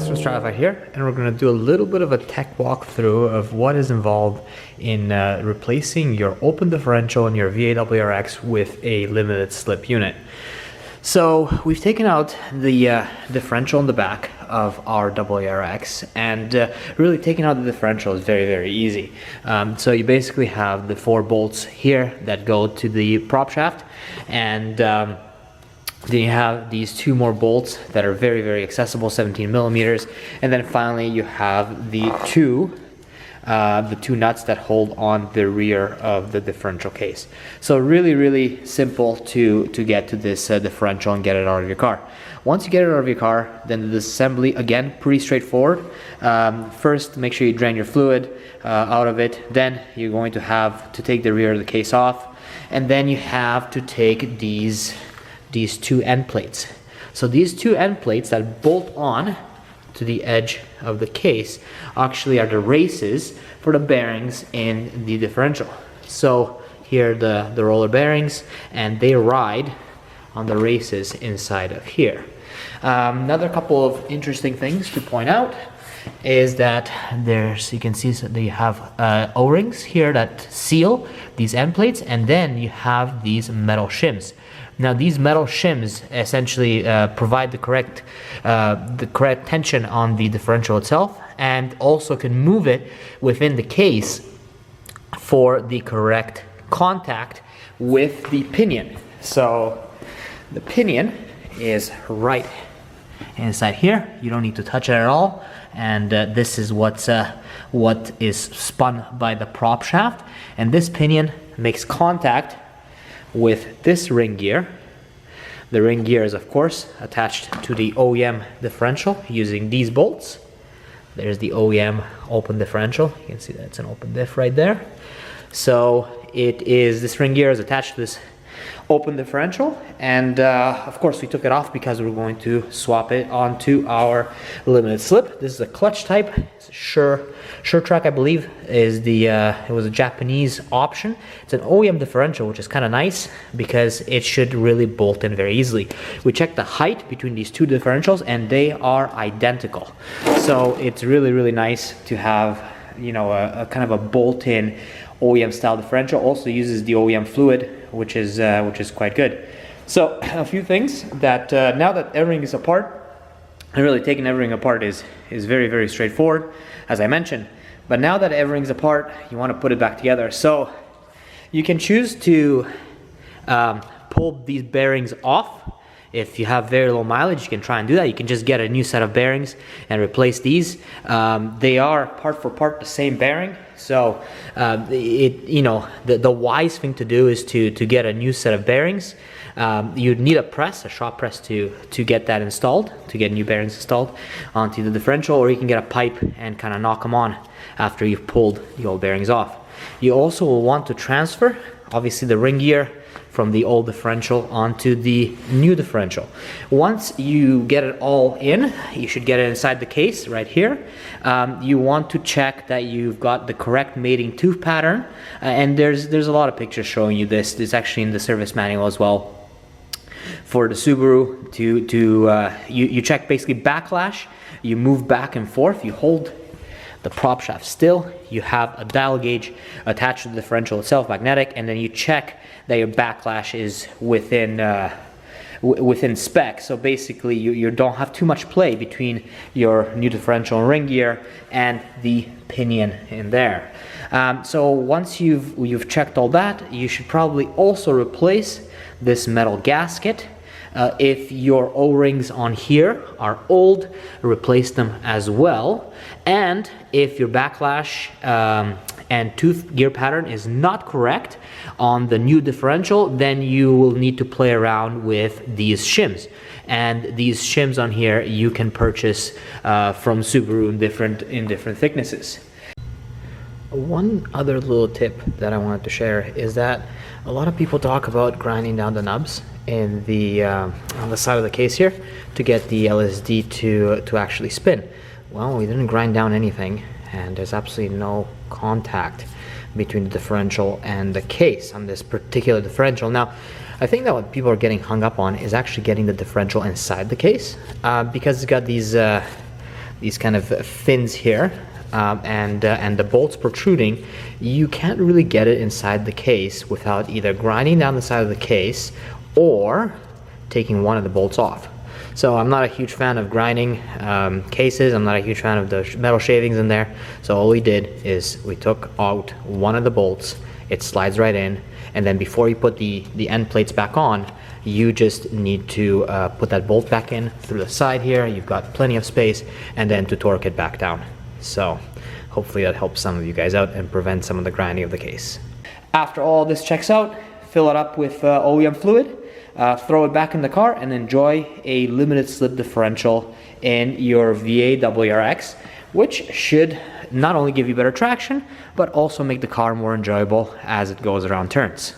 Alex from Stratified here, and we're going to do a little bit of a tech walkthrough of what is involved in replacing your open differential in your VA WRX with a limited slip unit. So we've taken out the differential in the back of our WRX, and really taking out the differential is very easy. So you basically have the 4 bolts here that go to the prop shaft, and then you have these 2 more bolts that are very accessible, 17 millimeters, and then finally you have the two nuts that hold on the rear of the differential case. So really simple to get to this differential and get it out of your car. Once you get it out of your car, then the disassembly, again, pretty straightforward. First, make sure you drain your fluid out of it. Then you're going to have to take the rear of the case off, and then you have to take these 2 end plates. So these 2 end plates that bolt on to the edge of the case actually are the races for the bearings in the differential. So here are the roller bearings, and they ride on the races inside of here. Another couple of interesting things to point out is that you can see that you have O-rings here that seal these end plates, and then you have these metal shims. Now these metal shims essentially provide the correct tension on the differential itself, and also can move it within the case for the correct contact with the pinion. So the pinion is right inside here. You don't need to touch it at all, and this is what is spun by the prop shaft, and this pinion makes contact with this ring gear. The ring gear is of course attached to the OEM differential using these bolts. There's the OEM open differential. You can see that's an open diff right there. So this ring gear is attached to this open differential, and of course we took it off because we're going to swap it onto our limited slip. This is a clutch type. It's a SureTrack, I believe, is it was a Japanese option. It's an OEM differential, which is kind of nice because it should really bolt in very easily. We checked the height between these 2 differentials, and they are identical. So it's really nice to have, you know, a kind of a bolt-in OEM style differential. Also uses the OEM fluid, which is quite good. So a few things that now that everything is apart, and really taking everything apart is very straightforward, as I mentioned. But now that everything's apart, you want to put it back together. So you can choose to pull these bearings off. If you have very low mileage, you can try and do that. You can just get a new set of bearings and replace these. They are part for part the same bearing. So the wise thing to do is to get a new set of bearings. You'd need a shop press to get that installed, to get new bearings installed onto the differential, or you can get a pipe and kind of knock them on after you've pulled the old bearings off. You also will want to transfer, obviously, the ring gear from the old differential onto the new differential. Once you get it all in, you should get it inside the case right here. You want to check that you've got the correct mating tooth pattern, and there's a lot of pictures showing you this. It's actually in the service manual as well. For the Subaru, you check basically backlash, you move back and forth, you hold the prop shaft still, you have a dial gauge attached to the differential itself, magnetic, and then you check that your backlash is within spec. So basically you don't have too much play between your new differential and ring gear and the pinion in there. So once you've checked all that, you should probably also replace this metal gasket. If your O-rings on here are old, replace them as well. And if your backlash and tooth gear pattern is not correct on the new differential, then you will need to play around with these shims. And these shims on here you can purchase from Subaru in different thicknesses. One other little tip that I wanted to share is that a lot of people talk about grinding down the nubs in the on the side of the case here to get the LSD to actually spin. Well, we didn't grind down anything, and there's absolutely no contact between the differential and the case on this particular differential. Now, I think that what people are getting hung up on is actually getting the differential inside the case, because it's got these these kind of fins here, and the bolts protruding, you can't really get it inside the case without either grinding down the side of the case or taking one of the bolts off. So I'm not a huge fan of grinding cases. I'm not a huge fan of the metal shavings in there. So all we did is we took out one of the bolts. It slides right in, and then before you put the end plates back on, you just need to put that bolt back in through the side here. You've got plenty of space, and then to torque it back down. So hopefully that helps some of you guys out and prevent some of the grinding of the case. After all this checks out, fill it up with OEM fluid, throw it back in the car, and enjoy a limited slip differential in your V8 WRX, which should not only give you better traction, but also make the car more enjoyable as it goes around turns.